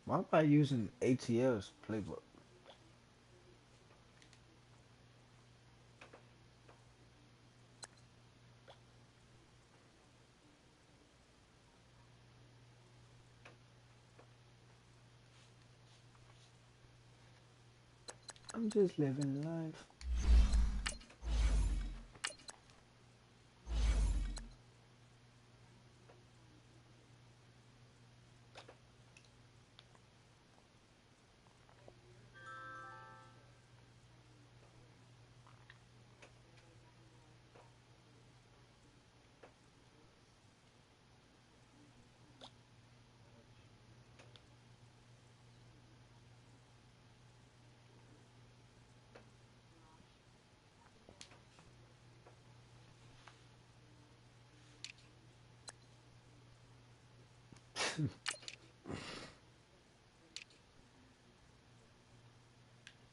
Why am I using ATL's playbook? I'm just living life.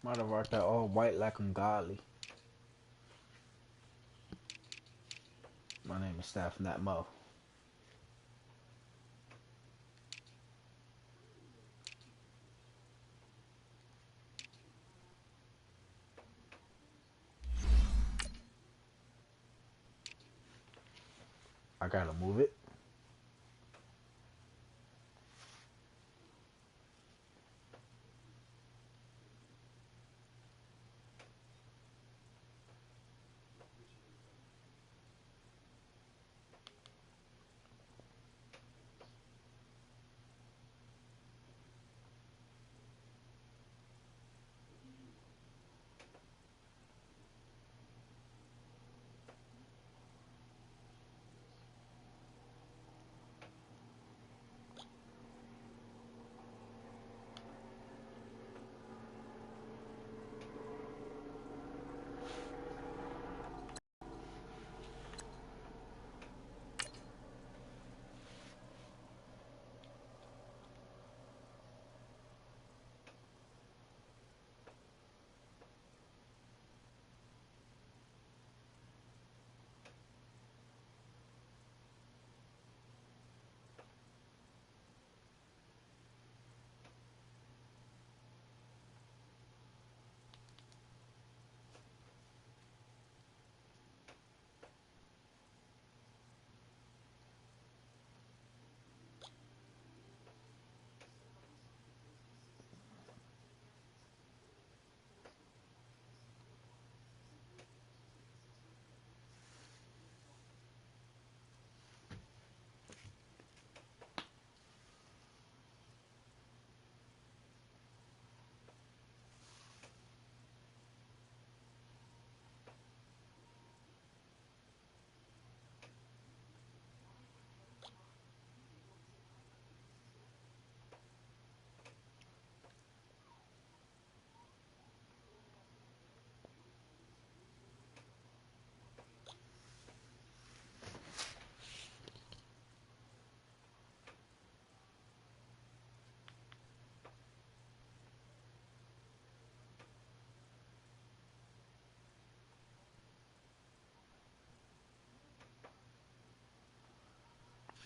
Might have rocked that all white like I'm godly. My name is Staff, not Mo. I gotta move it.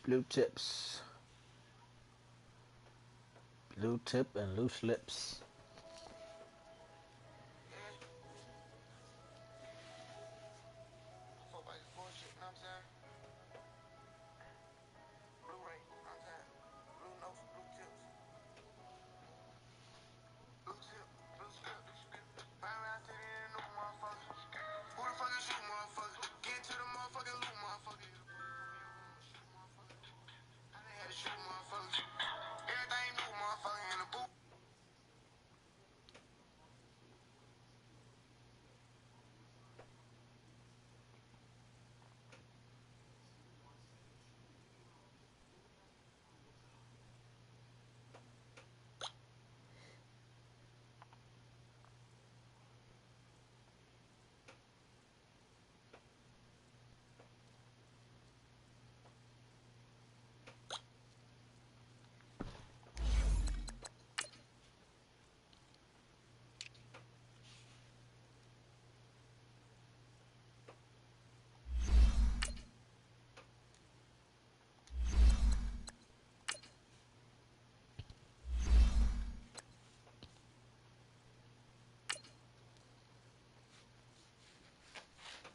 Blue tips. Blue tip and loose lips.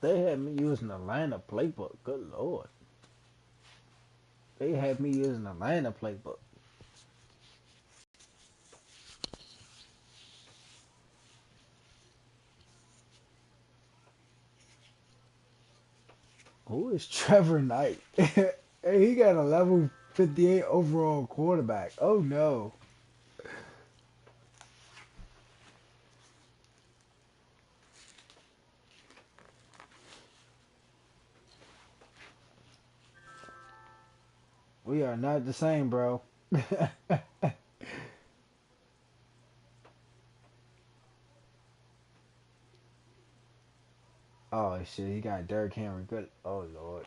They had me using the Atlanta playbook. Good lord. They had me using the Atlanta playbook. Who is Trevor Knight? Hey, he got a level 58 overall quarterback. Oh no. We are not the same, bro. Oh shit, he got Derrick Henry. Good. Oh lord.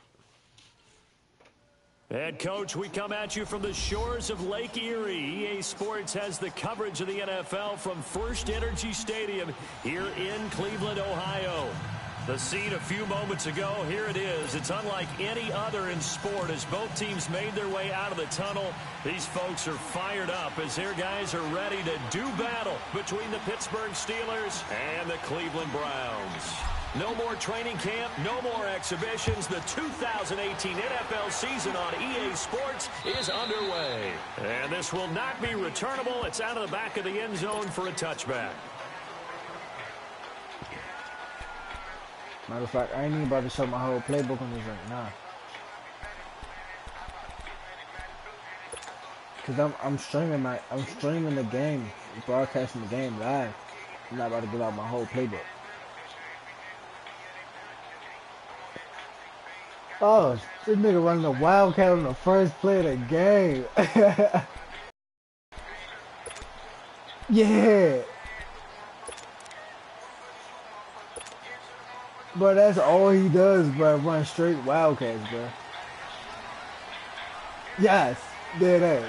Head coach, we come at you from the shores of Lake Erie. EA Sports has the coverage of the NFL from First Energy Stadium here in Cleveland, Ohio. The scene a few moments ago, here it is. It's unlike any other in sport as both teams made their way out of the tunnel. These folks are fired up as their guys are ready to do battle between the Pittsburgh Steelers and the Cleveland Browns. No more training camp, no more exhibitions. The 2018 NFL season on EA Sports is underway. And this will not be returnable. It's out of the back of the end zone for a touchback. Matter of fact, I ain't even about to show my whole playbook on this right now. Cause I'm streaming the game, broadcasting the game live. I'm not about to give out my whole playbook. Oh, this nigga running a wildcat on the first play of the game. Yeah. Bro, that's all he does, bro. Run straight wildcats, bro. Yes, there it is.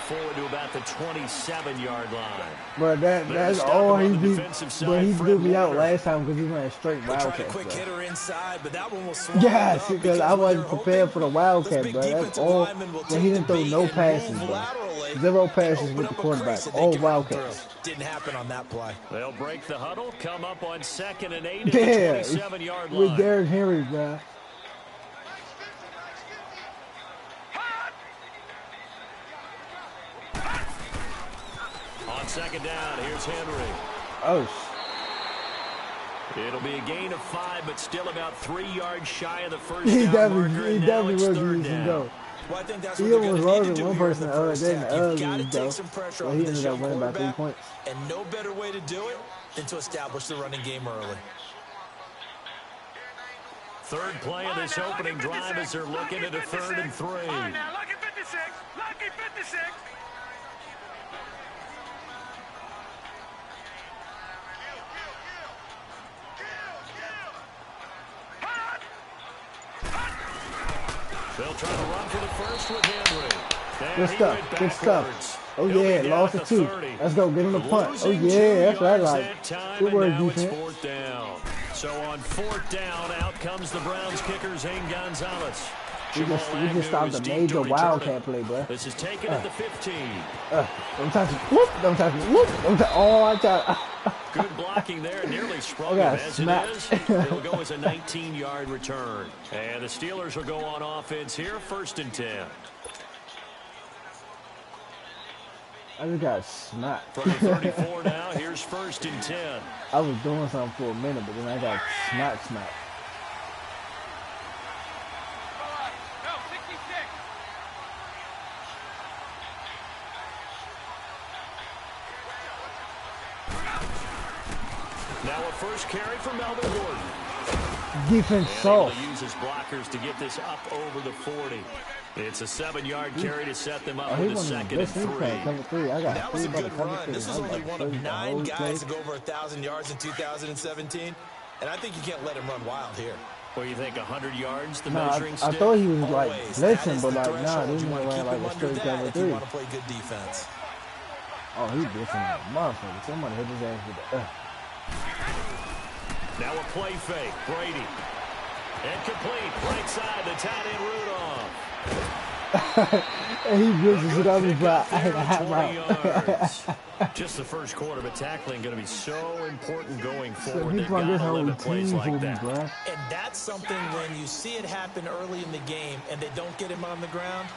Forward to about the 27-yard line. Bro, that's all he did. But he blew me out last time because he ran straight wildcat. Quick hitter inside, but that one was yes, because I wasn't prepared for the wildcat, bro. That's all. But he didn't throw no passes, bro. 0 passes with the quarterback. All wildcats. Didn't happen on that play. They'll break the huddle, come up on 2nd and 8 at the 27-yard line. With Derrick Henry, bro. Second down, here's Henry. Oh. It'll be a gain of 5, but still about 3 yards shy of the first he down marker. He definitely was using though. Well, I think that's he almost lost than one person other than the other, though. Well, he ended up winning by 3 points. And no better way to do it than to establish the running game early. Third play of this opening drive as they're looking at a 3rd and 3. All right, now, lucky 56. Lucky 56. They'll try to run for the first with Henry. Good stuff. Good stuff. Oh yeah, lost it 2. Let's go. Get him the punt. Oh yeah, that's what I like. Good work, defense. 4th down. So on 4th down, out comes the Browns kicker, Zane Gonzalez. We just stopped a major wildcat play, bro. This is taken at the 15. Don't touch me. Whoop. Don't touch me. Whoop. Don't touch. Oh, I touch. Good blocking there, nearly sprung him as it is. It'll go as a 19-yard return. And the Steelers will go on offense here, 1st and 10. I just got smacked. From the 34 now, here's 1st and 10. I was doing something for a minute, but then I got smacked. Now a first carry for Melvin Gordon. Defense soft. Uses blockers to get this up over the 40. It's a 7-yard carry to set them up with a 2nd and 3. That was a good run. This is only one of 9 guys to go over 1,000 yards in 2017, and I think you can't let him run wild here. Well, you think 100 yards, the measuring stick? I thought he was like blitzing, but like, nah, this is like a straight cover 3. You want to play good defense. Oh, he blitzing like a motherfucker. Somebody hit his ass with the Now a play fake, Brady. And complete, right side, the tight end Rudolph. And he blitzes it on me, but I had a hat route. Just the first quarter, but tackling going to be so important going forward. So he's going to get whole team for me, bro. And that's something when you see it happen early in the game and they don't get him on the ground,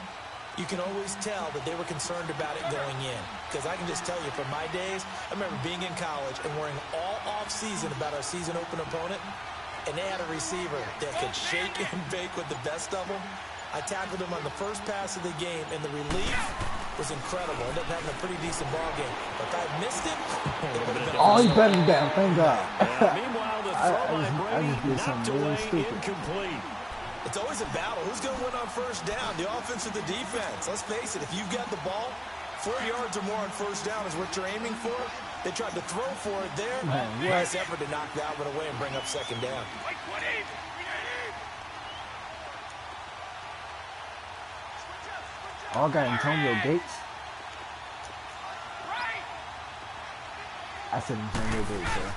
you can always tell that they were concerned about it going in. Because I can just tell you from my days, I remember being in college and worrying all off-season about our season open opponent, and they had a receiver that could shake and bake with the best of them. I tackled him on the first pass of the game, and the relief was incredible. Ended up having a pretty decent ball game. But if I had missed him, it would have been oh, he better than that. Thank God. Meanwhile, the throw by Brady knocked away, incomplete. It's always a battle. Who's going to win on first down, the offense or the defense? Let's face it, if you've got the ball, 4 yards or more on first down is what you're aiming for. They tried to throw for it there. Nice effort to knock that one away and bring up second down. Oh, I got Antonio Gates. I said Antonio Gates, sir.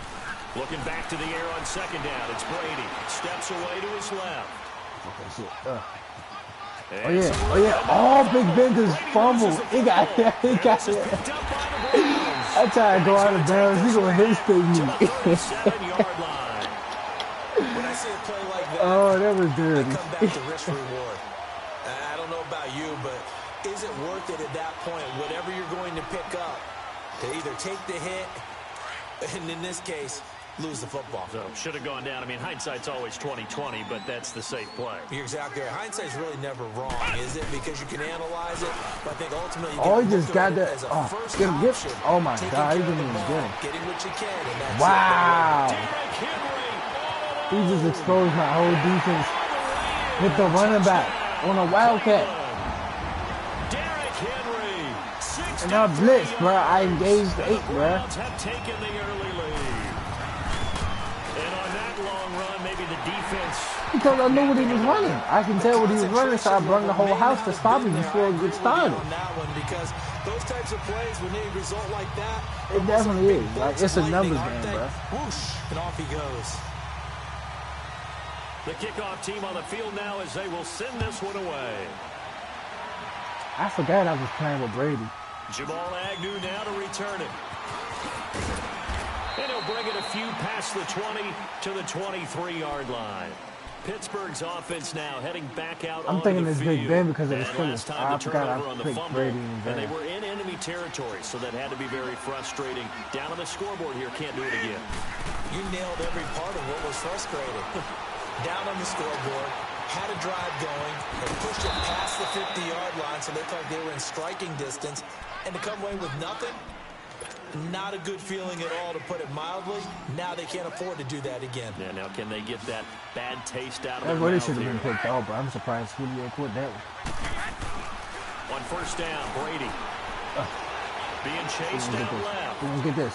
Looking back to the air on second down. It's Brady. Steps away to his left. Okay, shit. Oh, yeah. Oh, yeah. Oh, Big Ben just fumbled. He got it. He got it. I tried to go out of bounds. He's going to hit me. When I see a play like that, oh, that was dirty. I come back to risk reward. I don't know about you, but is it worth it at that point, whatever you're going to pick up, to either take the hit, and in this case, lose the football? So should have gone down. I mean, hindsight's always 20/20, but that's the safe play. You're exactly right. Hindsight's really never wrong, is it? Because you can analyze it, but I think ultimately you oh, he get just got that. Oh my God, he didn't even get him. Getting what you can, and that's wow. He just exposed my whole defense with the running back on a wildcat. And I blitzed, bro. I engaged 8, bro. Have taken the early lead. And on that long run, maybe the defense. Because I knew what he was running. I can tell what he was running, so I brought the whole house to stop him before it gets started. On that one, because those types of plays, when they result like that, it definitely is. Like, it's a numbers game, bro. Whoosh, and off he goes. The kickoff team on the field now as they will send this one away. I forgot I was playing with Brady. Jamal Agnew now to return it. And he'll bring it a few past the 20 to the 23-yard line. Pittsburgh's offense now heading back out I'm thinking it's Big Ben because of his finish. I forgot I picked Brady and they were in enemy territory, so that had to be very frustrating. Down on the scoreboard here, can't do it again. You nailed every part of what was frustrating. Down on the scoreboard, had a drive going, and pushed it past the 50-yard line, so they looked like they were in striking distance. And to come away with nothing, not a good feeling at all, to put it mildly. Now they can't afford to do that again. Yeah, now can they get that bad taste out of that really should have been picked off, but I'm surprised who didn't quit that one. On first down, Brady. Being chased down left. We're going to get this.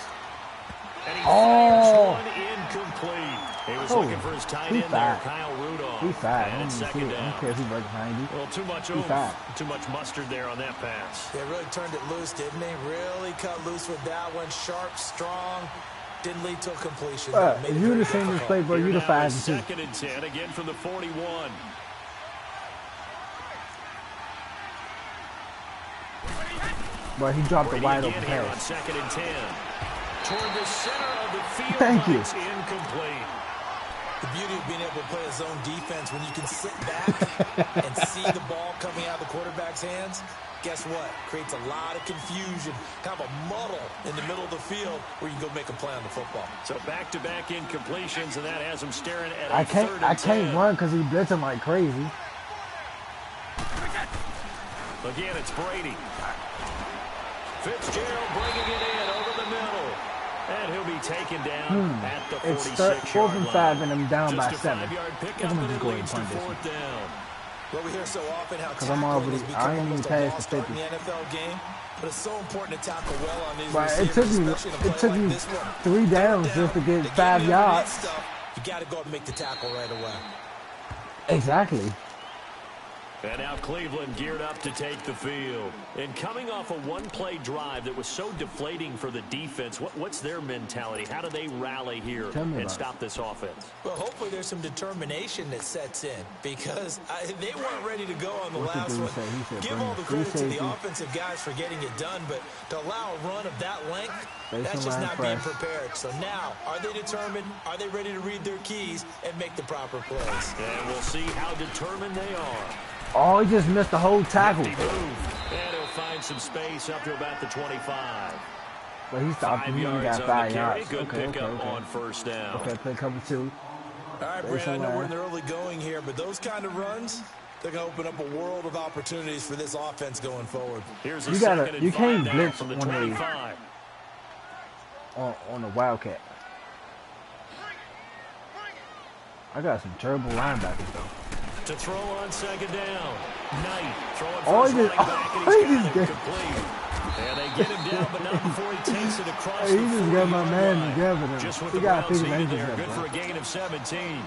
And he fires one incomplete. He was looking for his tight end there, Kyle Rudolph. He's fine. And it's second down. I don't care if he's right behind you. Well, too much mustard there on that pass. They really turned it loose, didn't they? Really cut loose with that one. Sharp, strong. Didn't lead to a completion. If you'd have seen this play, bro, you'd have 5 and 2. Second and 10, again from the 41. But he dropped a wide open pass. On second and 10. Toward the center of the field. Thank you. It's incomplete. The beauty of being able to play a zone defense, when you can sit back and see the ball coming out of the quarterback's hands, guess what? Creates a lot of confusion, kind of a muddle in the middle of the field where you can go make a play on the football. So back-to-back incompletions, and that has him staring at I can't run because he's blitzing like crazy. Again, it's Brady. Fitzgerald bringing it in over the middle. And he'll be taken down at the 46-yard It's 4th and 5, and I'm down by 7. I'm going to just go ahead and punt this one. Well, we hear so often how I ain't even past the 50. In the NFL game, but it's so important to tackle well on these receivers. It took me 3 downs just to get 5 yards. You got to go up and make the tackle right away. Exactly. And now Cleveland geared up to take the field. And coming off a one-play drive that was so deflating for the defense, what's their mentality? How do they rally here and stop this offense? Well, hopefully there's some determination that sets in because they weren't ready to go on the last one. Give all the credit to the offensive guys for getting it done, but to allow a run of that length, that's just not being prepared. So now, are they determined? Are they ready to read their keys and make the proper plays? And we'll see how determined they are. Oh, he just missed the whole tackle. And he'll find some space up to about the 25. But he stopped him. He only got 5 yards. Good pickup on first down. Okay, play cover 2. All right, Brandon, I know we're in the early going here, but those kind of runs, they're going to open up a world of opportunities for this offense going forward. Here's a you can't blitz from the 25 on the Wildcat. I got some terrible linebackers though. To throw on second down. Knight throwing for his running back, and he's got it just complete. And they get him down, but not before he takes it across he the just got my man together. Just with he the got Browns big there. up, Good bro. for a gain of 17.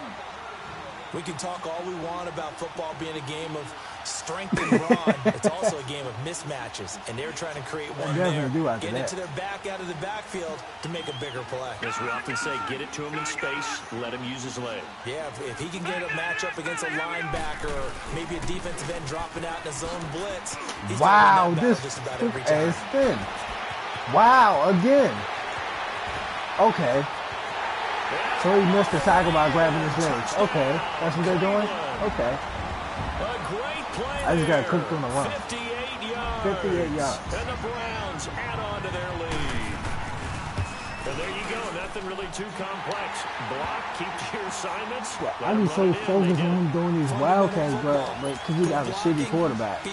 We can talk all we want about football being a game of strength and brawn. It's also a game of mismatches, and they're trying to create one there, get it to their back out of the backfield to make a bigger play. As we often say, get it to him in space, let him use his leg. Yeah, if he can get a matchup against a linebacker or maybe a defensive end dropping out in a zone blitz, he's wow, this ass spin. Wow, again. Okay. So he missed the tackle by grabbing his legs. Okay, that's what they're doing? Okay. A great play. I just got cooked on the run. 58 yards. 58 yards. And the Browns add on to their lead. And there you go. Nothing really too complex. Block, keep to your assignments. Yeah, I be so focused on him doing these Wildcats, but because he got a shitty quarterback.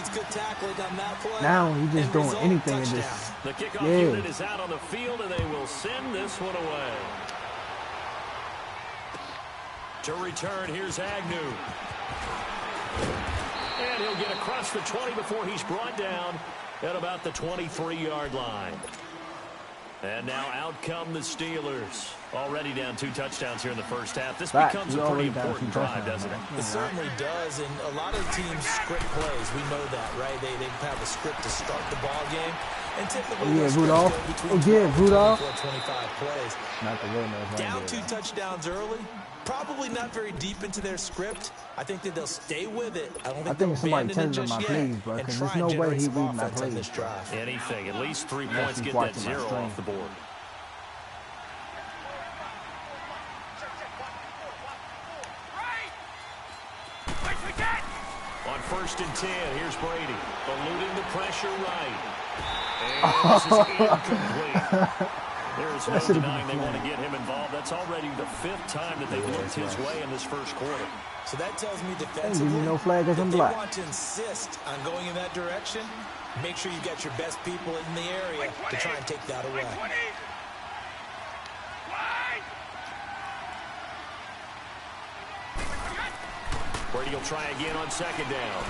Now he's just doing anything in this. The kickoff unit is out on the field, and they will send this one away. To return, here's Agnew. And he'll get across the 20 before he's brought down at about the 23-yard line. And now out come the Steelers. Already down 2 touchdowns here in the first half. This becomes a pretty important drive, doesn't it? It certainly does, and a lot of teams script plays. We know that, right? They have a script to start the ball game. And typically, Rudolph. Rudolph. 25 plays. Not the Williams. Down 2 touchdowns early. Probably not very deep into their script. I think that they'll stay with it. I don't think they'll somebody abandon it tells just my yet. plays, bro, And because try there's and no way generate he some reading my offense on plays. this drive. Anything. At least 3 points, get watching that my 0 stream. off the board. On 1st and 10, here's Brady. Eluding the pressure right. And this is incomplete. There's no denying they want to get him involved. That's already the 5th time that they've looked his way in this first quarter. So that tells me defensively no flag as I'm they black. want to insist on going in that direction. Make sure you got your best people in the area to try and take that away. Brady will try again on 2nd down.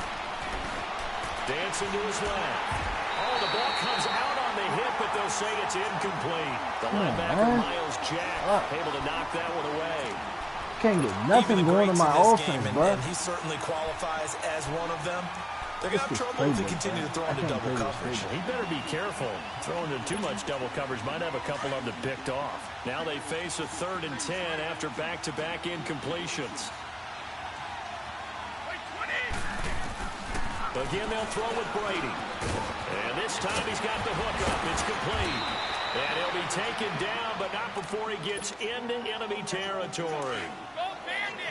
Dancing to his left. Oh, the ball comes out on the hip, but they'll say it's incomplete. The linebacker, Miles Jack, able to knock that one away. Can't get nothing going on my offense, bro. And he certainly qualifies as one of them. They're going to have trouble if they continue to throw into double coverage. He better be careful. Throwing into too much double coverage might have a couple of them picked off. Now they face a 3rd and 10 after back-to-back incompletions. Again, they'll throw with Brady. And this time he's got the hook up. It's complete. And he'll be taken down, but not before he gets into enemy territory.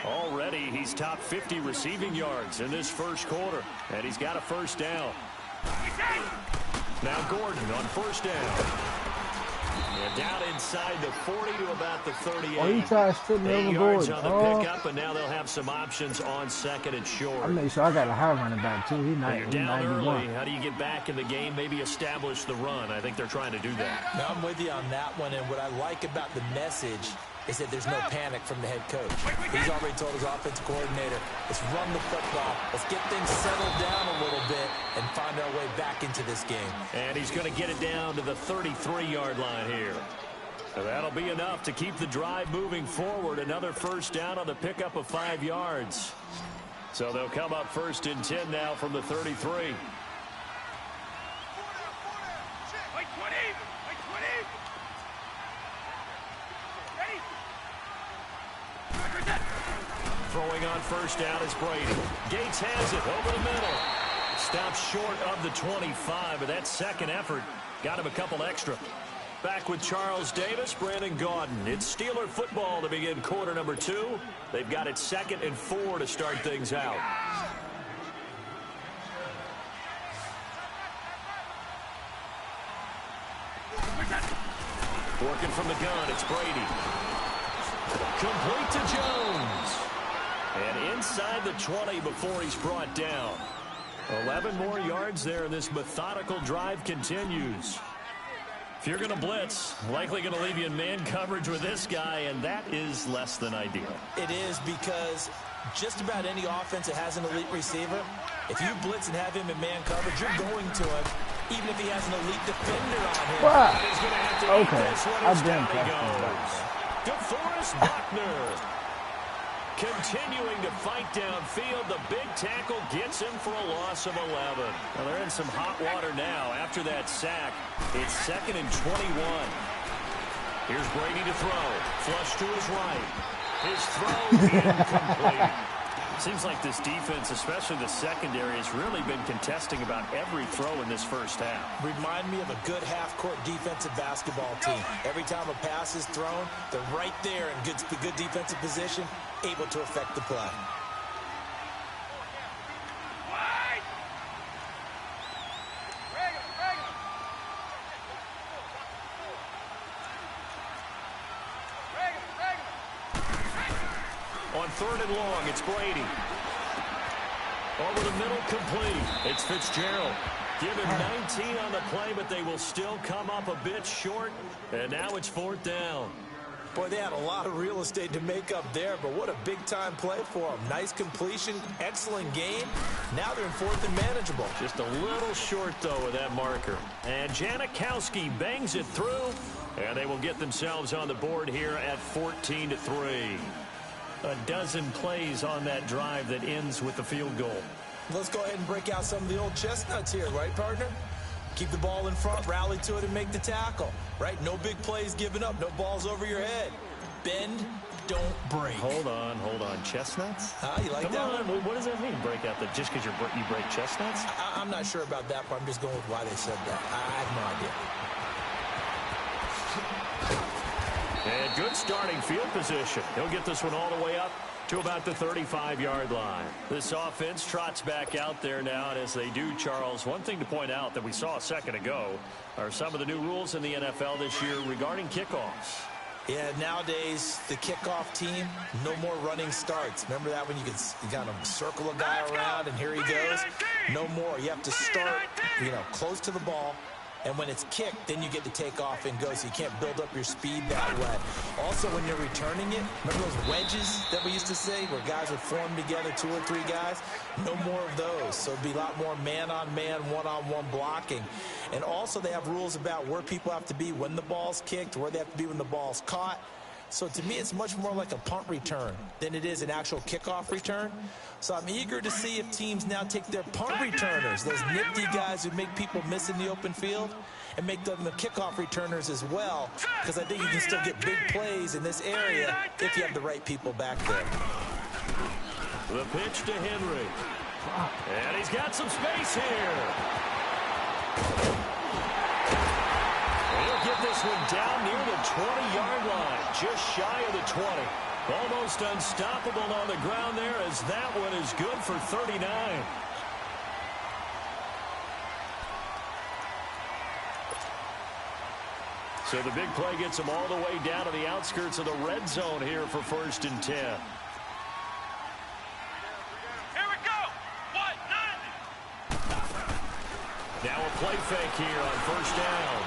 Already, he's top 50 receiving yards in this first quarter. And he's got a 1st down. Now Gordon on 1st down. And down inside the 40 to about the 38. Oh, he tried to slip me 8 overboard. yards on the pickup, and now they'll have some options on 2nd and short. I made sure I got a high running back, too. He's down 91. early. How do you get back in the game? Maybe establish the run. I think they're trying to do that. Now, I'm with you on that one, and what I like about the message is that there's no panic from the head coach. He's already told his offensive coordinator, let's run the football, let's get things settled down a little bit and find our way back into this game. And he's going to get it down to the 33-yard line here. So that'll be enough to keep the drive moving forward. Another 1st down on the pickup of 5 yards. So they'll come up 1st and 10 now from the 33. Throwing on 1st down is Brady. Gates has it over the middle. Stops short of the 25, but that second effort got him a couple extra. Back with Charles Davis, Brandon Gaudin. It's Steeler football to begin quarter number 2. They've got it 2nd and 4 to start things out. Working from the gun, it's Brady. Complete to Jones. And inside the 20 before he's brought down. 11 more yards there, and this methodical drive continues. If you're going to blitz, likely going to leave you in man coverage with this guy, and that is less than ideal. It is, because just about any offense that has an elite receiver, if you blitz and have him in man coverage, you're going to him, even if he has an elite defender on him. Wow. He's going to have to Okay, I've been DeForest Buckner. Continuing to fight downfield, the big tackle gets him for a loss of 11. Well, they're in some hot water now after that sack. It's 2nd and 21. Here's Brady to throw. Flush to his right. His throw incomplete. Seems like this defense, especially the secondary, has really been contesting about every throw in this first half. Remind me of a good half-court defensive basketball team. Every time a pass is thrown, they're right there in good defensive position, able to affect the play. On 3rd and long, it's Brady. Over the middle, complete. It's Fitzgerald. Give him 19 on the play, but they will still come up a bit short. And now it's 4th down. Boy, they had a lot of real estate to make up there, but what a big-time play for them. Nice completion, excellent game. Now they're in 4th and manageable. Just a little short, though, with that marker. And Janikowski bangs it through, and they will get themselves on the board here at 14-3. A dozen plays on that drive that ends with the field goal. Let's go ahead and break out some of the old chestnuts here, right, partner? Keep the ball in front, rally to it, and make the tackle, right? No big plays given up, no balls over your head. Bend, don't break. Hold on. Chestnuts? You like Come that on. one? What does that mean, break out? Just because you break chestnuts? I'm not sure about that part. I'm just going with why they said that. I have no idea. And good starting field position. He'll get this one all the way up to about the 35-yard line. This offense trots back out there now, and as they do, Charles, one thing to point out that we saw a second ago are some of the new rules in the NFL this year regarding kickoffs. Yeah, nowadays, the kickoff team, no more running starts. Remember that when you kind of circle a guy around and here he goes? No more. You have to start, close to the ball. And when it's kicked, then you get to take off and go, so you can't build up your speed that way. Also, when you're returning it, remember those wedges that we used to say where guys would form together, 2 or 3 guys? No more of those. So it'd be a lot more man-on-man, one-on-one blocking. And also, they have rules about where people have to be when the ball's kicked, where they have to be when the ball's caught. So to me, it's much more like a punt return than it is an actual kickoff return. So I'm eager to see if teams now take their punt returners, those nifty guys who make people miss in the open field, and make them the kickoff returners as well, because I think you can still get big plays in this area if you have the right people back there. The pitch to Henry. And he's got some space here. He'll get this one down near the 20-yard line, just shy of the 20. Almost unstoppable on the ground there, as that one is good for 39. So the big play gets him all the way down to the outskirts of the red zone here for 1st and 10. Here we go. 1-9. Now a play fake here on 1st down.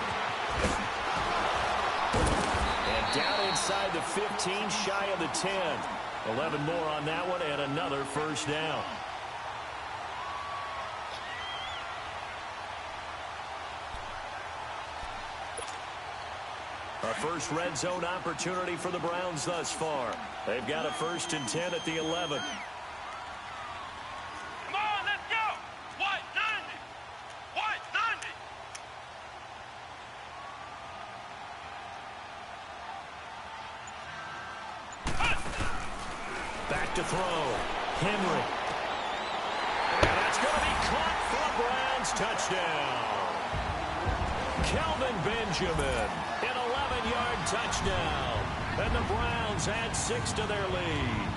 And down inside the 15, shy of the 10. 11 more on that one, and another 1st down. A first red zone opportunity for the Browns thus far. They've got a 1st and 10 at the 11. back to throw. Henry. And that's going to be caught for a Browns touchdown. Kelvin Benjamin, an 11-yard touchdown. And the Browns add 6 to their lead.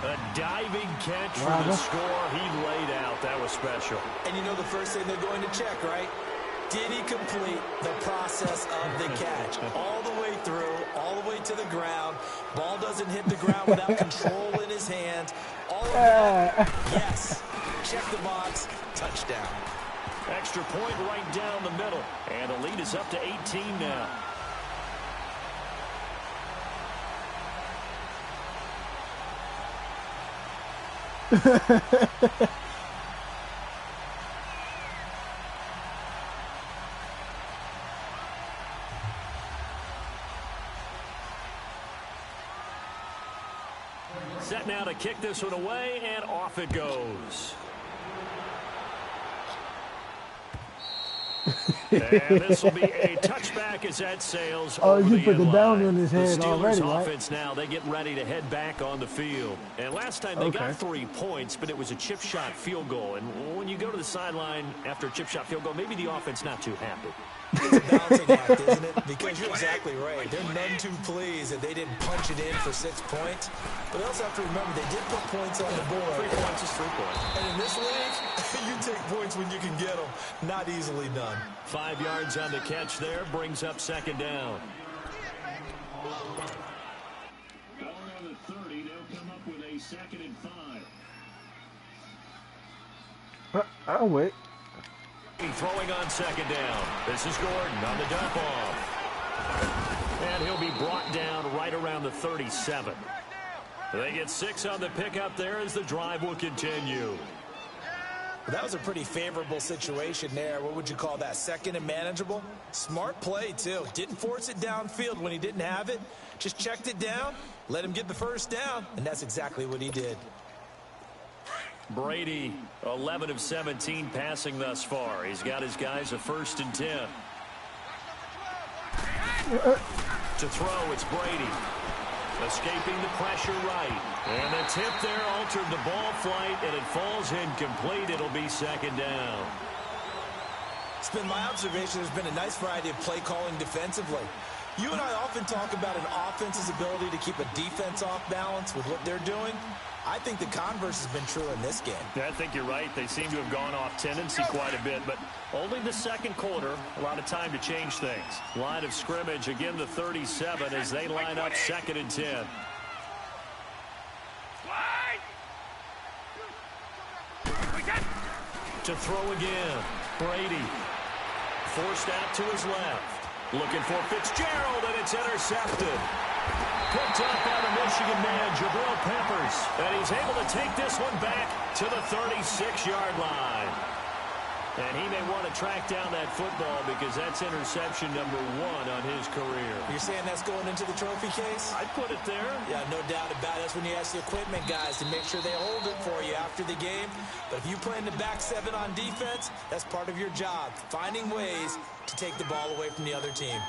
A diving catch for the score he laid out. That was special. And you know the first thing they're going to check, right? Did he complete the process of the catch? All the way through, all the way to the ground. Ball doesn't hit the ground without control in his hands. All of that, yes. Check the box, touchdown. Extra point right down the middle. And the lead is up to 18 now. Set now to kick this one away, and off it goes. And this will be a touchback as that sails over you the put the end down line. on his head The Steelers already, right? offense now, they get ready to head back on the field. And last time they got 3 points, but it was a chip shot field goal. And when you go to the sideline after a chip shot field goal, maybe the offense not too happy. It's a balancing act, isn't it? Because you're exactly right. They're none too pleased that they didn't punch it in for 6 points. But they also have to remember they did put points on the board. 3 points is 3 points. And in this league, you take points when you can get them. Not easily done. 5 yards on the catch there, brings up second down. Going on the 30, they'll come up with a 2nd and 5. I'll wait. Throwing on second down. This is Gordon on the dump off. And he'll be brought down right around the 37. They get 6 on the pickup there as the drive will continue. That was a pretty favorable situation there. What would you call that? 2nd and manageable? Smart play, too. Didn't force it downfield when he didn't have it. Just checked it down, let him get the first down, and that's exactly what he did. Brady, 11 of 17 passing thus far. He's got his guys a 1st and 10. To throw, it's Brady. Escaping the pressure right. And the tip there altered the ball flight, and it falls incomplete. It'll be 2nd down. It's been my observation there's been a nice variety of play calling defensively. You and I often talk about an offense's ability to keep a defense off balance with what they're doing. I think the converse has been true in this game. I think you're right. They seem to have gone off tendency quite a bit, but only the 2nd quarter, a lot of time to change things. Line of scrimmage, again the 37 as they line up 2nd and 10. To throw again, Brady. Forced out to his left. Looking for Fitzgerald, and it's intercepted. Picked up by the Michigan man, Jabril Peppers. And he's able to take this one back to the 36-yard line. And he may want to track down that football because that's interception number 1 on his career. You're saying that's going into the trophy case? I'd put it there. Yeah, no doubt about it. That's when you ask the equipment guys to make sure they hold it for you after the game. But if you play in the back 7 on defense, that's part of your job, finding ways to take the ball away from the other team.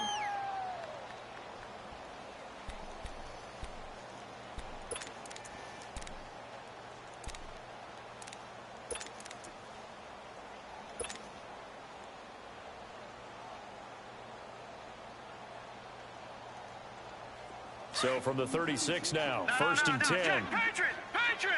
So from the 36 now, 1st and 10. Patriot! Patriot!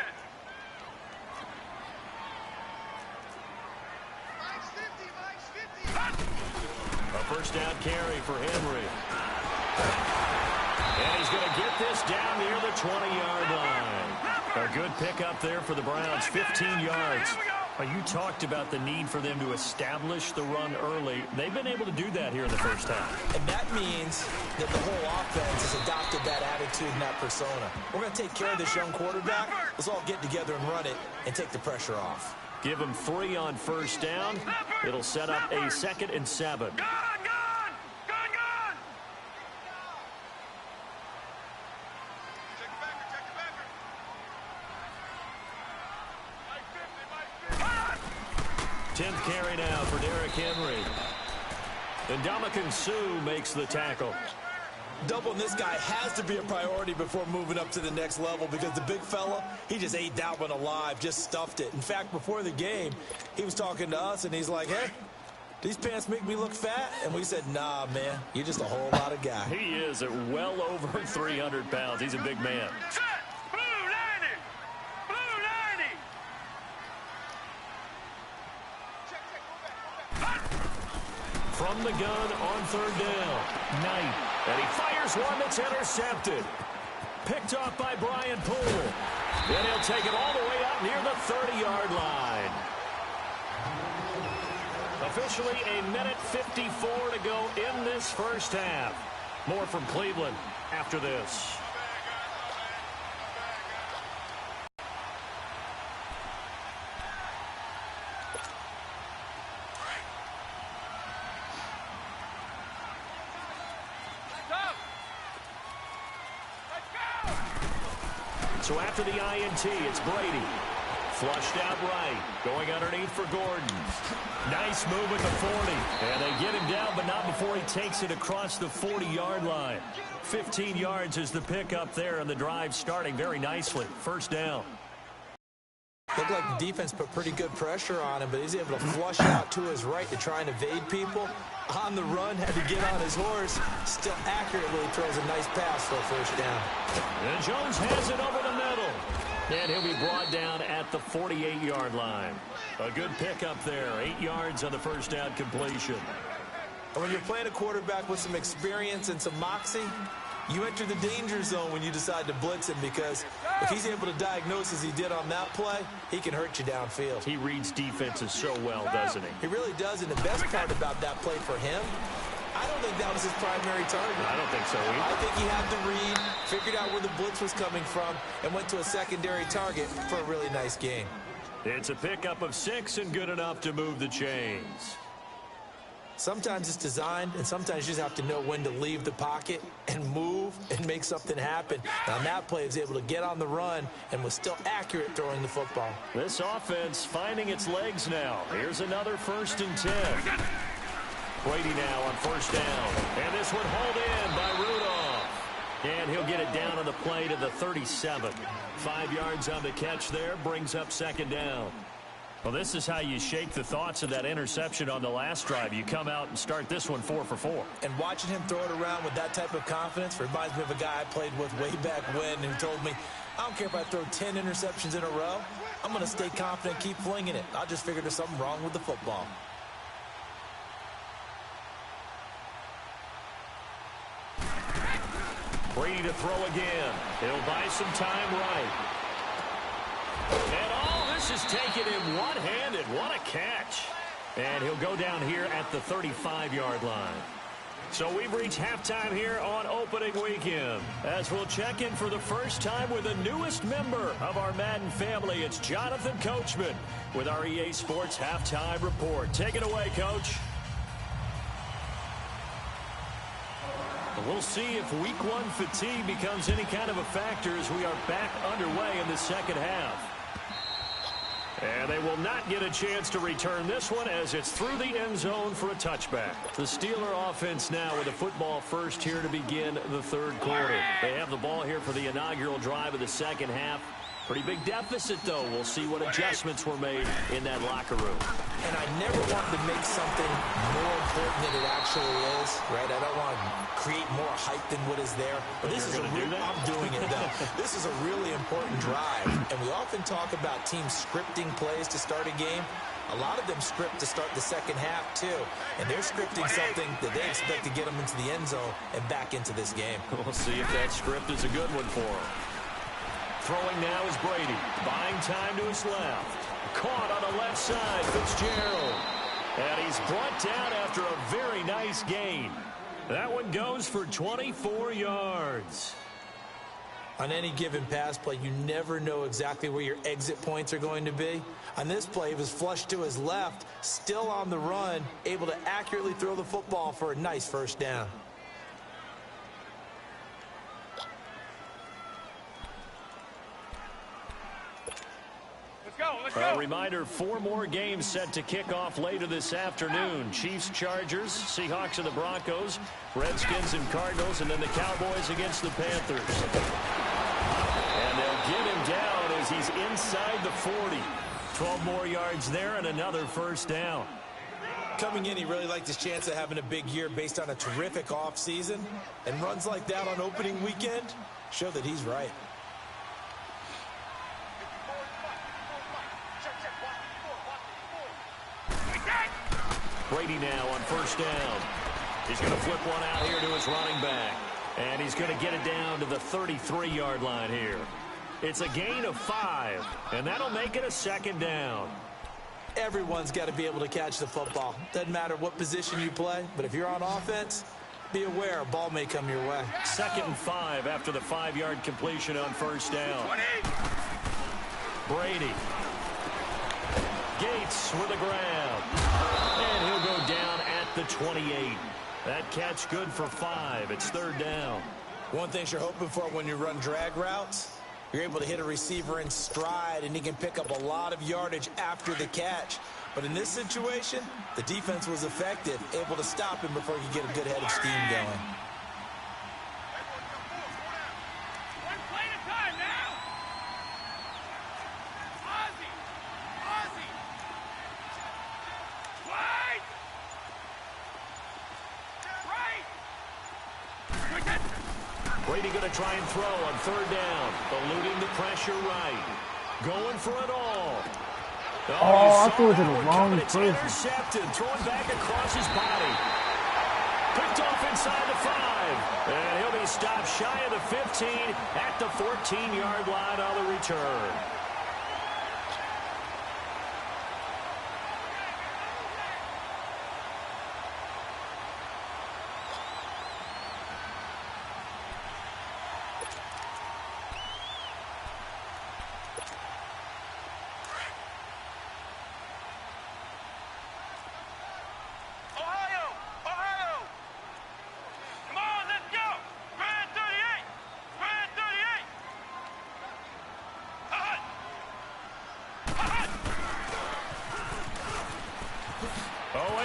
A 1st down carry for Henry. And he's going to get this down near the 20-yard line. A good pickup there for the Browns, 15 yards. You talked about the need for them to establish the run early. They've been able to do that here in the first half. And that means that the whole offense has adopted that attitude and that persona. We're going to take care of this young quarterback. Let's all get together and run it and take the pressure off. Give him 3 on 1st down. It'll set up a 2nd and 7. Gone! Gone! Gone! Gone! Check the backer! Check the backer! 10th carry now for Derrick Henry. And Ndamukong Suh makes the tackle. Doubling this guy has to be a priority before moving up to the next level because the big fella, he just ate that one alive, just stuffed it. In fact, before the game, he was talking to us, and he's like, hey, these pants make me look fat? And we said, nah, man, you're just a whole lot of guy. He is at well over 300 pounds. He's a big man. Set! Blue 90! Blue 90! From the gun on third down, Knight. And he fires one that's intercepted. Picked off by Brian Poole. And he'll take it all the way up near the 30-yard line. Officially a minute 54 to go in this first half. More from Cleveland after this. So after the INT, it's Brady. Flushed out right. Going underneath for Gordon. Nice move at the 40. And they get him down, but not before he takes it across the 40-yard line. 15 yards is the pickup there, and the drive starting very nicely. First down. Looked like the defense put pretty good pressure on him, but he's able to flush out to his right to try and evade people. On the run, had to get on his horse. Still accurately throws a nice pass for a first down. And Jones has it over the middle. And he'll be brought down at the 48-yard line. A good pickup there. 8 yards on the first down completion. And when you're playing a quarterback with some experience and some moxie, you enter the danger zone when you decide to blitz him, because if he's able to diagnose as he did on that play, he can hurt you downfield. He reads defenses so well, doesn't he? He really does, and the best part about that play for him, I don't think that was his primary target. I don't think so either. I think he had to read, figured out where the blitz was coming from, and went to a secondary target for a really nice game. It's a pickup of 6 and good enough to move the chains. Sometimes it's designed, and sometimes you just have to know when to leave the pocket and move and make something happen. And on that play, he was able to get on the run and was still accurate throwing the football. This offense finding its legs now. Here's another 1st and 10. Brady now on first down. And this one hauled in by Rudolph. And he'll get it down on the play to the 37. 5 yards on the catch there, brings up second down. Well, this is how you shake the thoughts of that interception on the last drive. You come out and start this one 4 for 4. And watching him throw it around with that type of confidence reminds me of a guy I played with way back when who told me, I don't care if I throw 10 interceptions in a row. I'm going to stay confident, keep flinging it. I just figured there's something wrong with the football. Brady to throw again. He'll buy some time right. And all this is taken him one-handed. What a catch. And he'll go down here at the 35-yard line. So we've reached halftime here on opening weekend. As we'll check in for the first time with the newest member of our Madden family, it's Jonathan Coachman with our EA Sports Halftime Report. Take it away, Coach. We'll see if week 1 fatigue becomes any kind of a factor as we are back underway in the second half. And they will not get a chance to return this one as it's through the end zone for a touchback. The Steeler offense now with a football first here to begin the third quarter. They have the ball here for the inaugural drive of the second half. Pretty big deficit, though. We'll see what adjustments were made in that locker room. And I never want to make something more important than it actually is, right? I don't want to create more hype than what is there. But this is I'm doing it, though. This is a really important drive. And we often talk about teams scripting plays to start a game. A lot of them script to start the second half, too. And they're scripting something that they expect to get them into the end zone and back into this game. We'll see if that script is a good one for them. Throwing now is Brady. Buying time to his left. Caught on the left side, Fitzgerald. And he's brought down after a very nice gain. That one goes for 24 yards. On any given pass play, you never know exactly where your exit points are going to be. On this play, he was flushed to his left, still on the run, able to accurately throw the football for a nice first down. Let's go! A reminder, 4 more games set to kick off later this afternoon. Chiefs, Chargers, Seahawks and the Broncos, Redskins and Cardinals, and then the Cowboys against the Panthers. And they'll get him down as he's inside the 40. 12 more yards there and another first down. Coming in, he really liked his chance of having a big year based on a terrific offseason. And runs like that on opening weekend show that he's right. Brady now on first down. He's going to flip one out here to his running back. And he's going to get it down to the 33-yard line here. It's a gain of 5, and that'll make it a second down. Everyone's got to be able to catch the football. Doesn't matter what position you play, but if you're on offense, be aware a ball may come your way. 2nd and 5 after the 5-yard completion on first down. Brady. Gates with a grab. And he'll go down at the 28. That catch good for 5. It's 3rd down. One thing you're hoping for when you run drag routes, you're able to hit a receiver in stride, and he can pick up a lot of yardage after the catch. But in this situation, the defense was effective, able to stop him before he could get a good head of steam going. One play at a time now. Ozzie. Wide. Brady going to try and throw on 3rd down. Eluding the pressure right. Going for it all. Oh, I threw it to the wrong It's person. intercepted. Thrown back across his body. Picked off inside the 5. And he'll be stopped shy of the 15 at the 14-yard line on the return.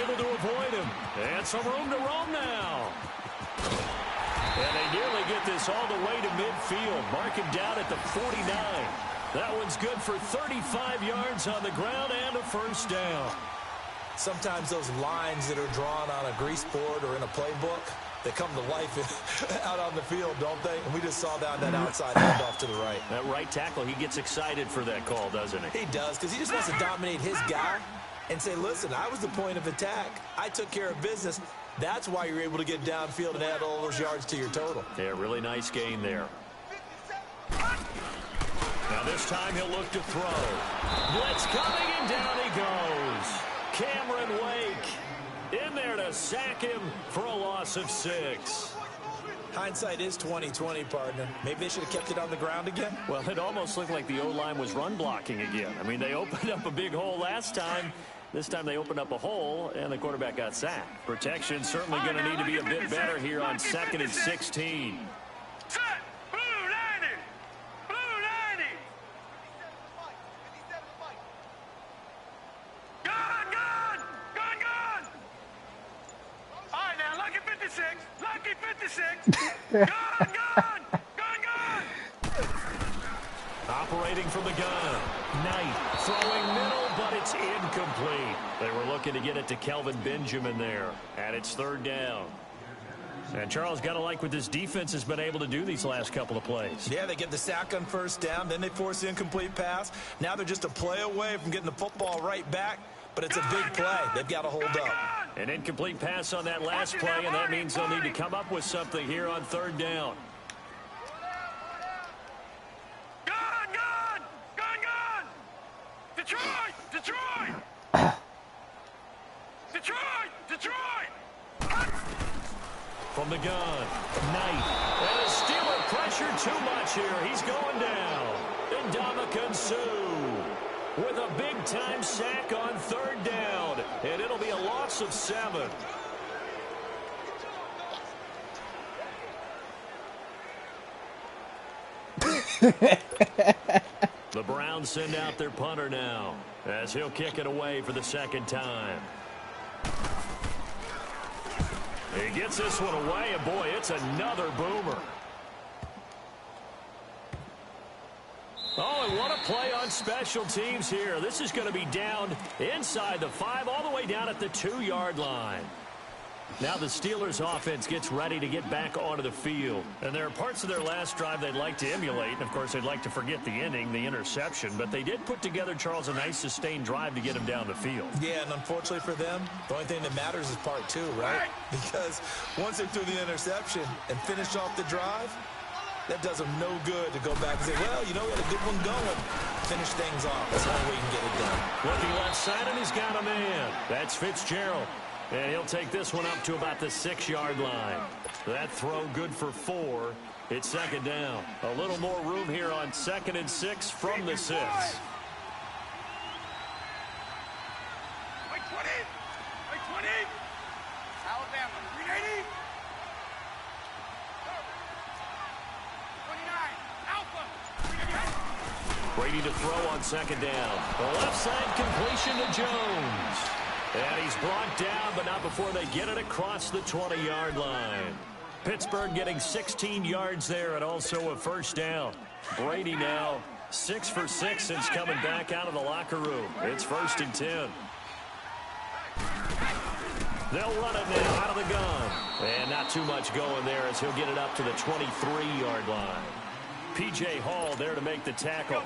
Able to avoid him. And some room to roam now. And they nearly get this all the way to midfield. Mark him down at the 49. That one's good for 35 yards on the ground and a first down. Sometimes those lines that are drawn on a grease board or in a playbook, they come to life out on the field, don't they? And we just saw that outside handoff to the right. That right tackle, he gets excited for that call, doesn't he? He does, because he just wants to dominate his guy and say, listen, I was the point of attack. I took care of business. That's why you're able to get downfield and add all those yards to your total. Yeah, really nice gain there. Now this time he'll look to throw. Blitz coming, and down he goes. Cameron Wake in there to sack him for a loss of 6. Hindsight is 20/20, partner. Maybe they should have kept it on the ground again. Well, it almost looked like the O-line was run blocking again. I mean, they opened up a big hole last time. This time they opened up a hole, and the quarterback got sacked. Protection certainly going to need to be a bit better here on 2nd and 16. Set. Blue 90. Blue 90. Gun. All right, now, lucky 56. Lucky 56. Gun. Operating from the gun. Knight throwing middle, but it's incomplete. They were looking to get it to Kelvin Benjamin there. And it's 3rd down. And Charles, got to like what this defense has been able to do these last couple of plays. Yeah, they get the sack on first down. Then they force the incomplete pass. Now they're just a play away from getting the football right back. But it's a big play. They've got to hold up. An incomplete pass on that last play, and that means they'll need to come up with something here on 3rd down. Detroit! From the gun, Knight. And the Steeler pressure too much here. He's going down. Ndamukong Suh with a big-time sack on 3rd down. And it'll be a loss of 7. The Browns send out their punter now as he'll kick it away for the second time. He gets this one away, and boy, it's another boomer. Oh, and what a play on special teams here. This is going to be down inside the 5, all the way down at the 2-yard line. Now the Steelers offense gets ready to get back onto the field. And there are parts of their last drive they'd like to emulate. And, of course, they'd like to forget the ending, the interception. But they did put together, Charles, a nice sustained drive to get him down the field. Yeah, and unfortunately for them, the only thing that matters is part 2, right? Because once they threw the interception and finished off the drive, that does them no good to go back and say, well, you know, we had a good one going. Finish things off. That's the only way you can get it done. Looking left side, and he's got a man. That's Fitzgerald. And he'll take this one up to about the 6-yard line. That throw good for 4. It's second down. A little more room here on 2nd and 6 from the 6. Wait, 20. Wait, 20. Alabama, 380. 29. Alpha. 388. Brady to throw on second down. The left side completion to Jones. And he's brought down, but not before they get it across the 20-yard line. Pittsburgh getting 16 yards there and also a first down. Brady now 6 for 6 since coming back out of the locker room. It's 1st and 10. They'll run it now out of the gun. And not too much going there as he'll get it up to the 23-yard line. P.J. Hall there to make the tackle.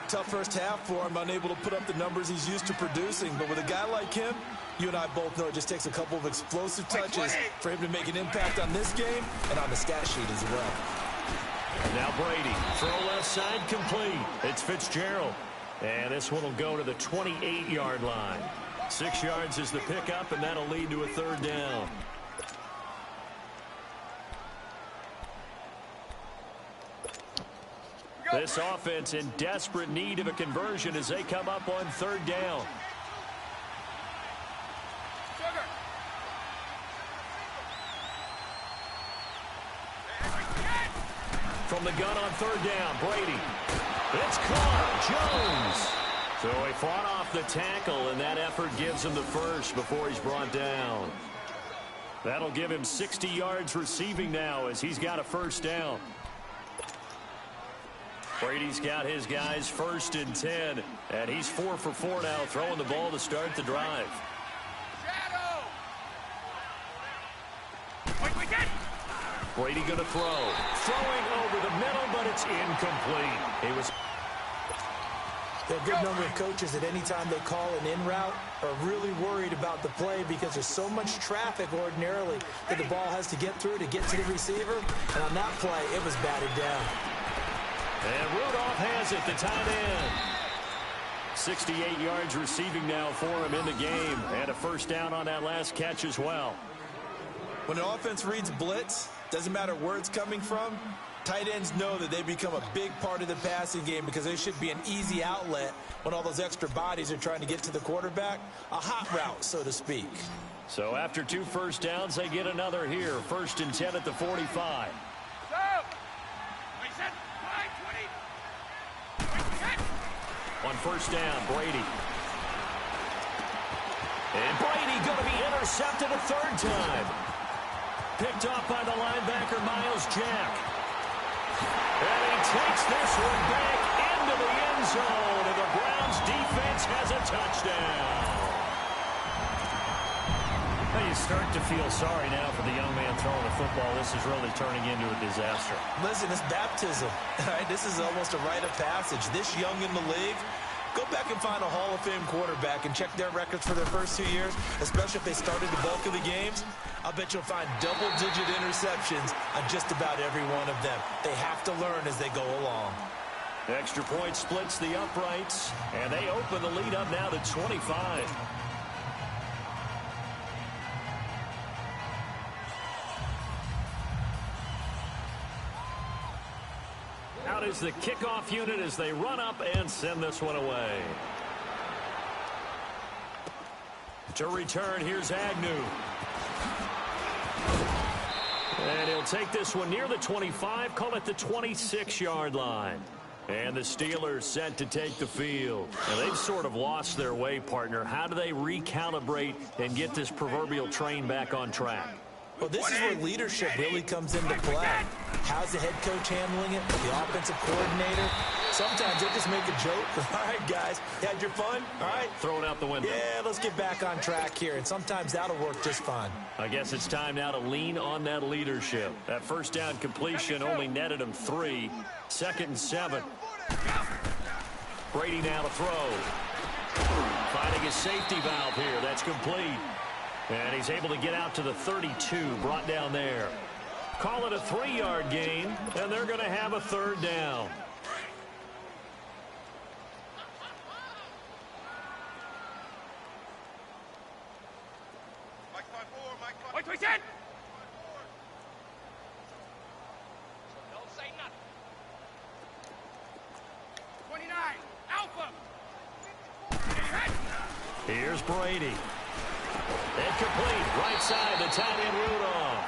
Tough first half for him, unable to put up the numbers he's used to producing. But with a guy like him, you and I both know it just takes a couple of explosive touches for him to make an impact on this game and on the stat sheet as well. Now Brady, throw left side complete. It's Fitzgerald. And this one will go to the 28-yard line. 6 yards is the pickup, and that'll lead to a 3rd down. This offense in desperate need of a conversion as they come up on 3rd down. From the gun on 3rd down, Brady. It's caught. Jones. So he fought off the tackle, and that effort gives him the first before he's brought down. That'll give him 60 yards receiving now as he's got a 1st down. Brady's got his guys 1st and 10, and he's 4 for 4 now, throwing the ball to start the drive. Brady going to throw. Throwing over the middle, but it's incomplete. He was... There are a good number of coaches that any time they call an in route are really worried about the play because there's so much traffic ordinarily that the ball has to get through to get to the receiver. And on that play, it was batted down. And Rudolph has it, the tight end. 68 yards receiving now for him in the game. And a 1st down on that last catch as well. When an offense reads blitz, doesn't matter where it's coming from, tight ends know that they become a big part of the passing game because they should be an easy outlet when all those extra bodies are trying to get to the quarterback. A hot route, so to speak. So after 2 1st downs, they get another here. 1st and 10 at the 45. On 1st down, Brady. And Brady going to be intercepted a 3rd time. Picked off by the linebacker, Miles Jack. And he takes this one back into the end zone, and the Browns defense has a touchdown. Now you start to feel sorry now for the young man throwing the football. This is really turning into a disaster. Listen, it's baptism. Right? This is almost a rite of passage. This young in the league, go back and find a Hall of Fame quarterback and check their records for their first 2 years, especially if they started the bulk of the games. I'll bet you'll find double-digit interceptions on just about every one of them. They have to learn as they go along. Extra point splits the uprights, and they open the lead up now to 25. Out is the kickoff unit as they run up and send this one away. To return, here's Agnew. And he'll take this one near the 25, call it the 26-yard line. And the Steelers set to take the field. Now, they've sort of lost their way, partner. How do they recalibrate and get this proverbial train back on track? Well, this is where leadership really comes into play. How's the head coach handling it? The offensive coordinator? Sometimes they just make a joke. All right, guys, you had your fun? All right. Throw it out the window. Yeah, let's get back on track here. And sometimes that'll work just fine. I guess it's time now to lean on that leadership. That first down completion only netted him 3. 2nd and 7. Brady now to throw. Finding his safety valve here. That's complete. And he's able to get out to the 32, brought down there. Call it a 3-yard gain, and they're going to have a 3rd down. Wait, we said. Don't say nothing. 29, Alpha. Here's Brady. Incomplete, right side, the tight end Rudolph.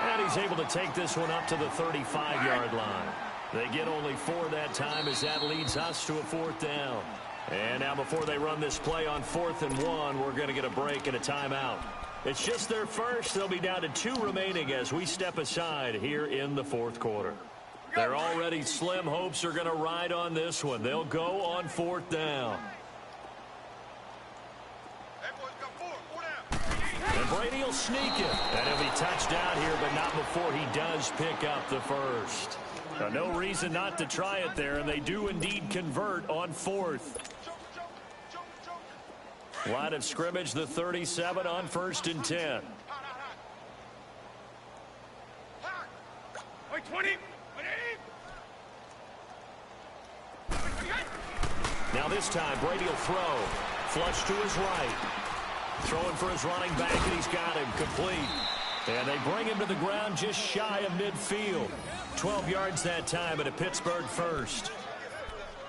And he's able to take this one up to the 35-yard line. They get only 4 that time as that leads us to a 4th down. And now before they run this play on 4th and 1, we're going to get a break and a timeout. It's just their first. They'll be down to 2 remaining as we step aside here in the 4th quarter. Their already slim hopes are going to ride on this one. They'll go on 4th down. And Brady will sneak it. And he'll be touched down here, but not before he does pick up the first. Now, no reason not to try it there, and they do indeed convert on 4th. Line of scrimmage, the 37 on 1st and 10. Wait, 20. Now this time, Brady will throw. Flush to his right. Throwing for his running back, and he's got him complete. And they bring him to the ground just shy of midfield. 12 yards that time at a Pittsburgh first.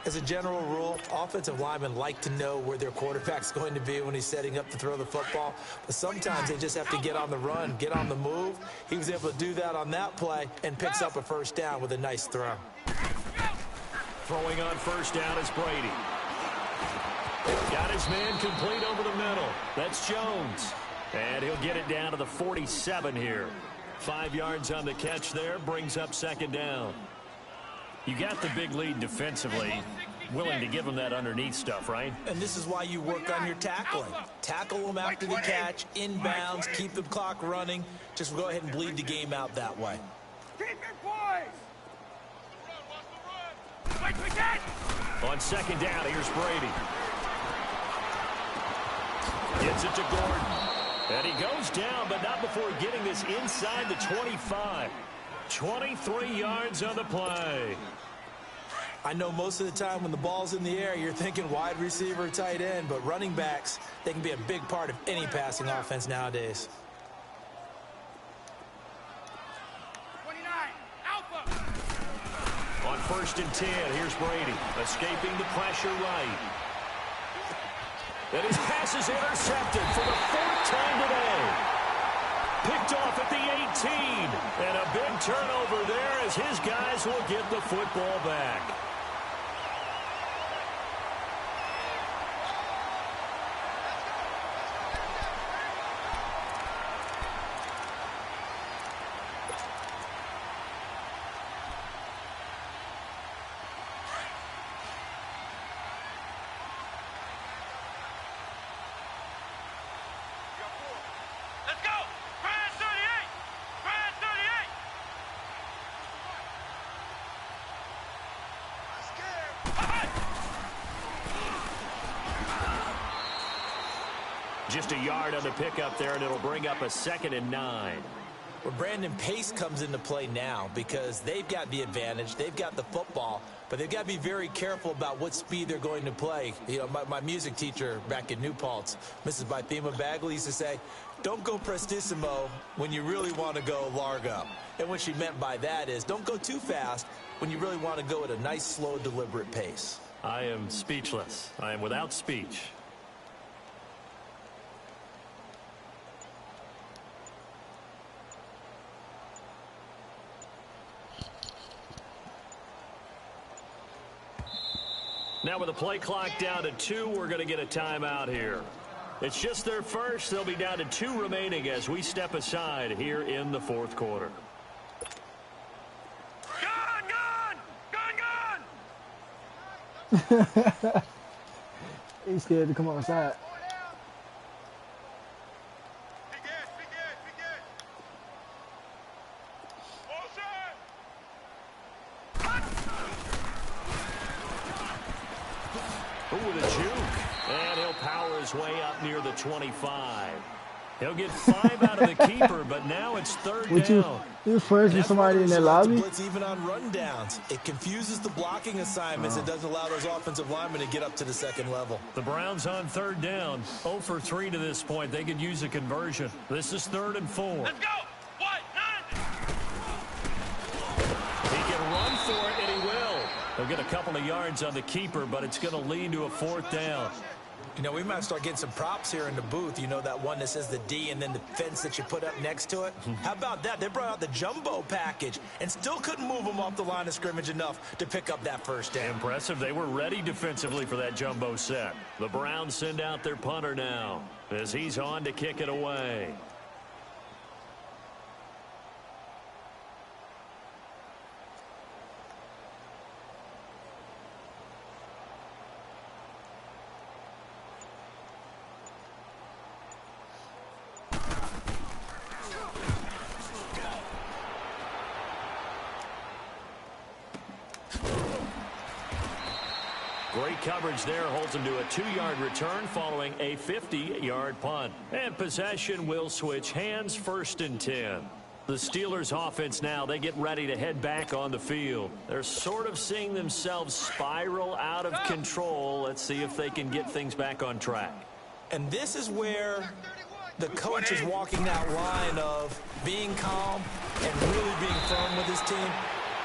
As a general rule, offensive linemen like to know where their quarterback's going to be when he's setting up to throw the football. But sometimes they just have to get on the run, get on the move. He was able to do that on that play and picks up a 1st down with a nice throw. Throwing on 1st down is Brady. Got his man complete over the middle. That's Jones. And he'll get it down to the 47 here. 5 yards on the catch there, brings up 2nd down. You got the big lead defensively. Willing to give them that underneath stuff, right? And this is why you work on your tackling. Tackle them after the catch, inbounds, keep the clock running. Just go ahead and bleed the game out that way. Keep your poise. Wait, we said. On 2nd down, here's Brady. Gets it to Gordon. And he goes down, but not before getting this inside the 25. 23 yards on the play. I know most of the time when the ball's in the air, you're thinking wide receiver, tight end, but running backs, they can be a big part of any passing offense nowadays. 29, Alpha. On 1st and 10, here's Brady. Escaping the pressure right. And his pass is intercepted for the 4th time today. Picked off at the 18. And a big turnover there as his guys will get the football back. Let's go. Brand 38. Brand 38. Just a yard on the pickup there, and it'll bring up a 2nd and 9. Well, Brandon, pace comes into play now because they've got the advantage. They've got the football, but they've got to be very careful about what speed they're going to play. You know, my music teacher back in New Paltz, Mrs. Bythema Bagley, used to say, don't go prestissimo when you really want to go largo. And what she meant by that is don't go too fast when you really want to go at a nice, slow, deliberate pace. I am speechless. I am without speech. Now with the play clock down to 2, we're going to get a timeout here. It's just their first. They'll be down to 2 remaining as we step aside here in the fourth quarter. He's scared to come outside. Ooh, with a juke. And he'll power his way up near the 25. He'll get 5 out of the keeper, but now it's third down. You friends with somebody in their lobby? Blitz even on rundowns. It confuses the blocking assignments. It doesn't allow those offensive linemen to get up to the second level. The Browns on third down. 0 for 3 to this point. They could use a conversion. This is 3rd and 4. Let's go. What? None. He can run for it, and he will. He'll get a couple of yards on the keeper, but it's going to lead to a 4th down. You know, we might start getting some props here in the booth. You know, that one that says the D and then the fence that you put up next to it? How about that? They brought out the jumbo package and still couldn't move them off the line of scrimmage enough to pick up that first down. Impressive. They were ready defensively for that jumbo set. The Browns send out their punter now as he's on to kick it away. Great coverage there, holds him to a 2-yard return following a 50-yard punt. And possession will switch hands, 1st and 10. The Steelers offense now, they get ready to head back on the field. They're sort of seeing themselves spiral out of control. Let's see if they can get things back on track. And this is where the coach is walking that line of being calm and really being firm with his team.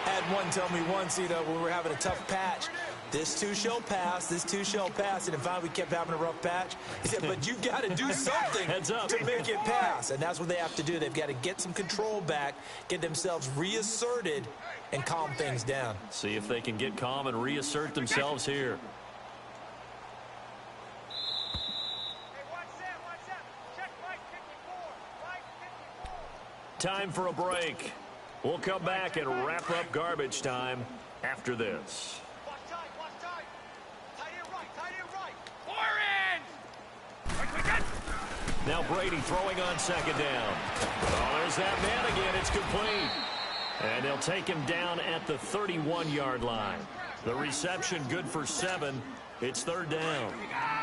Had one tell me once, you know, when we were having a tough patch, this too shall pass, this too shall pass. And if finally we kept having a rough patch, he said, but you got to do something to make it pass. And that's what they have to do. They've got to get some control back, get themselves reasserted, and calm things down. See if they can get calm and reassert themselves here. Time for a break. We'll come back and wrap up garbage time after this. Now Brady throwing on 2nd down. Oh, there's that man again. It's complete. And they'll take him down at the 31-yard line. The reception good for 7. It's 3rd down.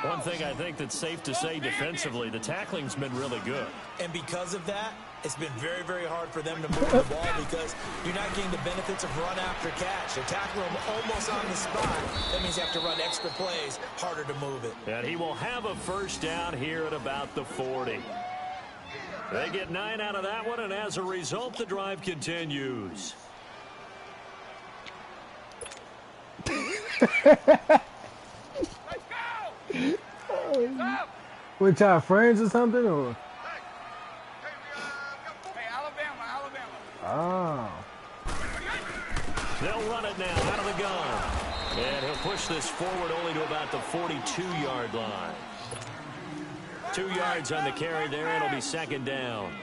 One thing I think that's safe to say defensively, the tackling's been really good. And because of that, it's been very, very hard for them to move the ball because you're not getting the benefits of run after catch. They're tackling them almost on the spot. That means you have to run extra plays, harder to move it. And he will have a 1st down here at about the 40. They get 9 out of that one, and as a result, the drive continues. With y'all friends or something, or? Oh. They'll run it now out of the gun. And he'll push this forward only to about the 42-yard line. 2 yards on the carry there, and it'll be 2nd down.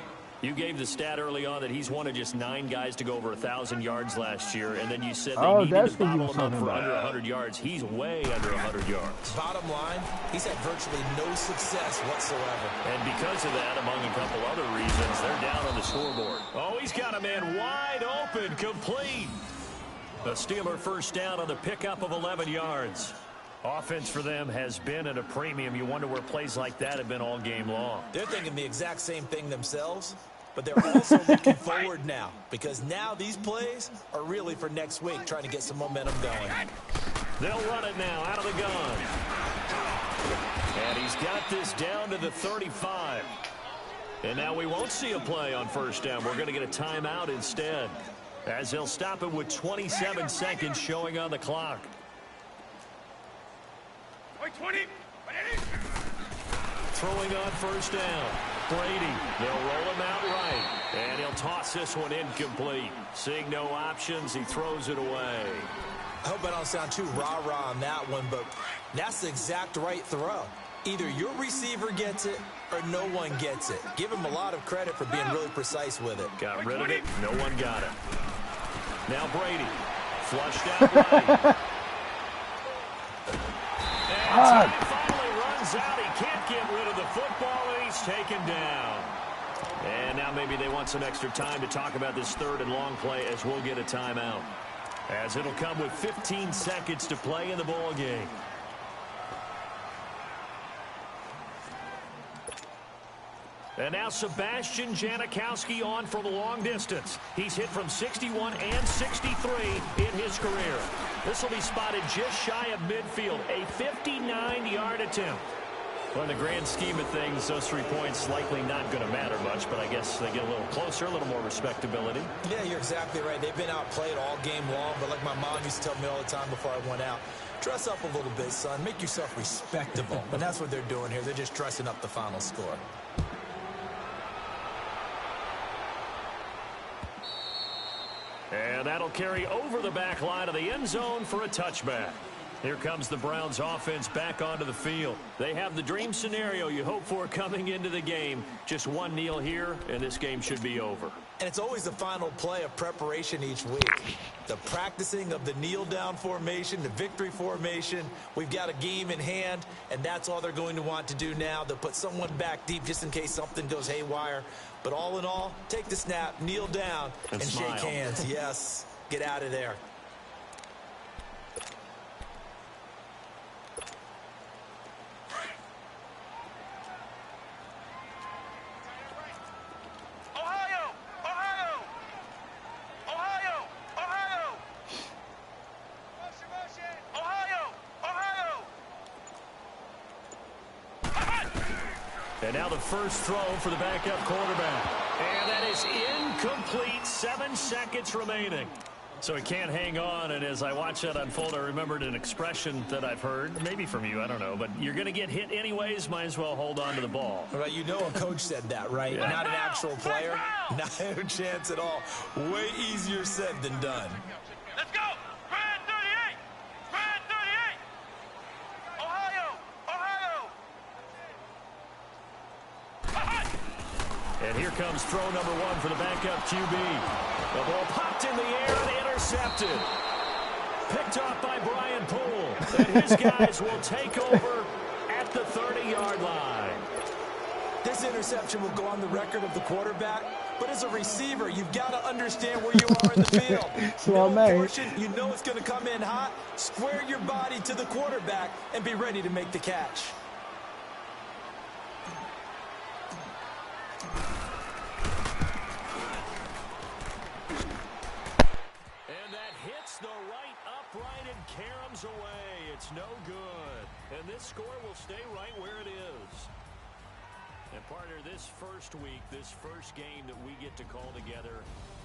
You gave the stat early on that he's one of just 9 guys to go over 1,000 yards last year, and then you said they needed to bottle him up for under 100 yards. He's way under 100 yards. Bottom line, he's had virtually no success whatsoever. And because of that, among a couple other reasons, they're down on the scoreboard. Oh, he's got a man wide open, complete. The Steeler 1st down on the pickup of 11 yards. Offense for them has been at a premium. You wonder where plays like that have been all game long. They're thinking the exact same thing themselves, but they're also looking forward now because now these plays are really for next week, trying to get some momentum going. They'll run it now out of the gun. And he's got this down to the 35. And now we won't see a play on 1st down. We're going to get a timeout instead, as he'll stop it with 27 seconds showing on the clock. 20. Throwing on 1st down. Brady, they'll roll him out right. And he'll toss this one incomplete. Seeing no options, he throws it away. I hope I don't sound too rah-rah on that one, but that's the exact right throw. Either your receiver gets it or no one gets it. Give him a lot of credit for being really precise with it. Got rid of it. No one got it. Now Brady. Flushed out right. And time finally runs out. He can't get rid of the football, and he's taken down. And now maybe they want some extra time to talk about this third and long play as we'll get a timeout. As it'll come with 15 seconds to play in the ball game. And now Sebastian Janikowski on for the long distance. He's hit from 61 and 63 in his career. This will be spotted just shy of midfield, a 59-yard attempt. Well, in the grand scheme of things, those 3 points likely not going to matter much, but I guess they get a little closer, a little more respectability. Yeah, you're exactly right. They've been outplayed all game long, but like my mom used to tell me all the time before I went out, dress up a little bit, son. Make yourself respectable. And that's what they're doing here. They're just dressing up the final score. And that'll carry over the back line of the end zone for a touchback. Here comes the Browns offense back onto the field. They have the dream scenario you hope for coming into the game. Just one kneel here, and this game should be over. And it's always the final play of preparation each week. The practicing of the kneel-down formation, the victory formation. We've got a game in hand, and that's all they're going to want to do now. They'll put someone back deep just in case something goes haywire. But all in all, take the snap, kneel down, and shake hands. Yes, get out of there. And now the first throw for the backup quarterback. And that is incomplete. 7 seconds remaining. So he can't hang on, and as I watch that unfold, I remembered an expression that I've heard, maybe from you, I don't know, but you're going to get hit anyways, might as well hold on to the ball. Well, you know a coach said that, right? Yeah. Not an actual player. Not a chance at all. Way easier said than done. Let's go! Brad 38! Brad 38! Ohio! Ohio! And here comes throw number 1 for the backup QB. The ball popped in the air and intercepted. Picked off by Brian Poole. And his guys will take over at the 30-yard line. This interception will go on the record of the quarterback, but as a receiver, you've got to understand where you are in the field. You know it's going to come in hot. Square your body to the quarterback and be ready to make the catch. The right upright and caroms away. It's no good. And this score will stay right where it is. And partner, this first week, this first game that we get to call together,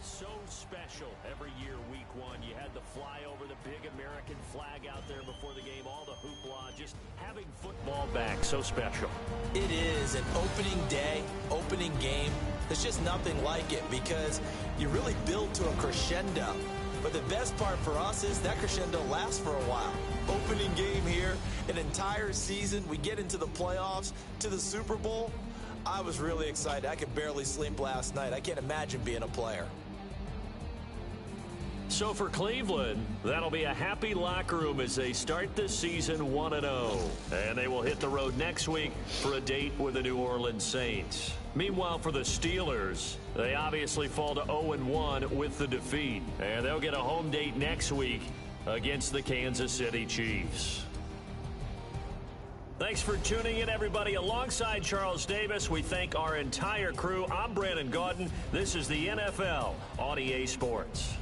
so special every year, week 1. You had the flyover, the big American flag out there before the game, all the hoopla, just having football back, so special. It is an opening day, opening game. There's just nothing like it because you really build to a crescendo. But the best part for us is that crescendo lasts for a while. Opening game here, an entire season. We get into the playoffs, to the Super Bowl. I was really excited. I could barely sleep last night. I can't imagine being a player. So for Cleveland, that'll be a happy locker room as they start this season 1-0. And they will hit the road next week for a date with the New Orleans Saints. Meanwhile, for the Steelers, they obviously fall to 0-1 with the defeat. And they'll get a home date next week against the Kansas City Chiefs. Thanks for tuning in, everybody. Alongside Charles Davis, we thank our entire crew. I'm Brandon Gaudin. This is the NFL on EA Sports.